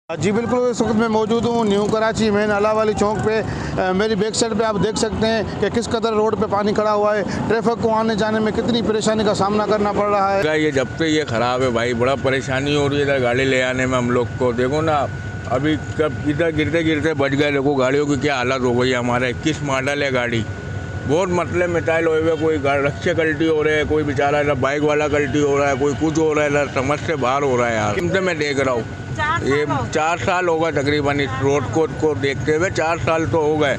जी बिल्कुल, इस वक्त मैं मौजूद हूँ न्यू कराची मेन अला वाली चौक पे। मेरी बैक साइड पे आप देख सकते हैं कि किस कदर रोड पे पानी खड़ा हुआ है। ट्रैफिक को आने जाने में कितनी परेशानी का सामना करना पड़ रहा है। ये जब से ये ख़राब है भाई, बड़ा परेशानी हो रही है इधर गाड़ी ले आने में हम लोग को। देखो ना, अभी कब इधर गिरते गिरते बच गए। देखो गाड़ियों की क्या हालत हो गई है। हमारे 21 मॉडल है गाड़ी, बहुत मतलब मिसाइल हुए हुए। कोई रक्षे गलती हो रहे है, कोई बेचारा इधर बाइक वाला गलती हो रहा है, कोई कुछ हो रहा है, इधर समझ से बाहर हो रहा है यार। इनसे मैं देख रहा हूँ, ये 4 साल हो गए तकरीबन इस रोड को देखते हुए। 4 साल तो हो गए,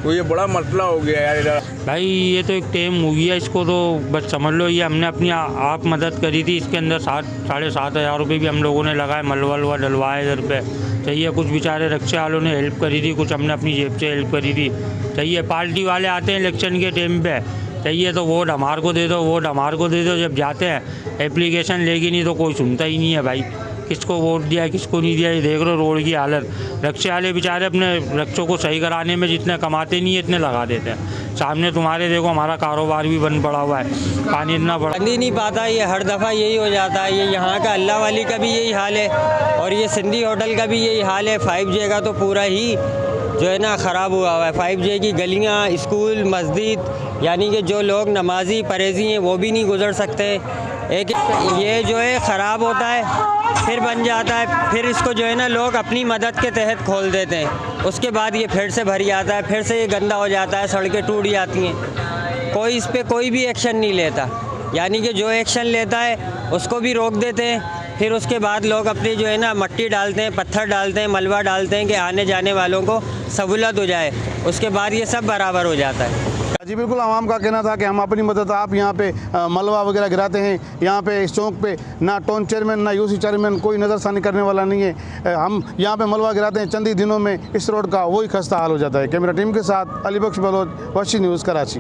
तो ये बड़ा मसला हो गया यार इधर। भाई ये तो एक टेम मूवी है, इसको तो बस समझ लो ये हमने अपनी आप मदद करी थी। इसके अंदर 7,500 रुपये भी हम लोगों ने लगाए, मलवा डलवाए इधर पे। चाहिए कुछ बेचारे रक्षा वालों ने हेल्प करी थी, कुछ हमने अपनी जेब से हेल्प करी थी। चाहिए पार्टी वाले आते हैं इलेक्शन के टाइम पे, चाहिए तो वोट हमारे को दे दो, वोट हमारे को दे दो। जब जाते हैं एप्लीकेशन लेगी नहीं तो कोई सुनता ही नहीं है भाई। किसको वोट दिया है किसको नहीं दिया, ये देख रहे हो रोड की हालत। रक्षा वाले बेचारे अपने रक्षों को सही कराने में जितने कमाते नहीं है इतने लगा देते हैं। सामने तुम्हारे देखो हमारा कारोबार भी बंद पड़ा हुआ है, पानी इतना बड़ा बंद ही नहीं पाता। ये हर दफ़ा यही हो जाता है। ये यहाँ का अल्लाह वाली का भी यही हाल है और ये सिंधी होटल का भी यही हाल है। 5G का तो पूरा ही जो है ना ख़राब हुआ है। 5G की गलियाँ, स्कूल, मस्जिद, यानी कि जो लोग नमाजी परहेज़ी हैं वो भी नहीं गुजर सकते। एक ये जो है ख़राब होता है, फिर बन जाता है, फिर इसको जो है ना लोग अपनी मदद के तहत खोल देते हैं। उसके बाद ये फिर से भर जाता है, फिर से ये गंदा हो जाता है, सड़कें टूट जाती हैं। कोई इस पर कोई भी एक्शन नहीं लेता, यानी कि जो एक्शन लेता है उसको भी रोक देते हैं। फिर उसके बाद लोग अपनी जो है ना मट्टी डालते हैं, पत्थर डालते हैं, मलबा डालते हैं कि आने जाने वालों को सहूलत हो जाए। उसके बाद ये सब बराबर हो जाता है। जी बिल्कुल, आवाम का कहना था कि हम अपनी मदद, आप यहाँ पे मलबा वगैरह गिराते हैं, यहाँ पे इस चौक पे ना टाउन चेयरमैन ना यूसी चेयरमैन कोई नज़रसानी करने वाला नहीं है। हम यहाँ पे मलबा गिराते हैं, चंद ही दिनों में इस रोड का वही खस्ता हाल हो जाता है। कैमरा टीम के साथ अली बख्श बलोच, वशी न्यूज़ कराची।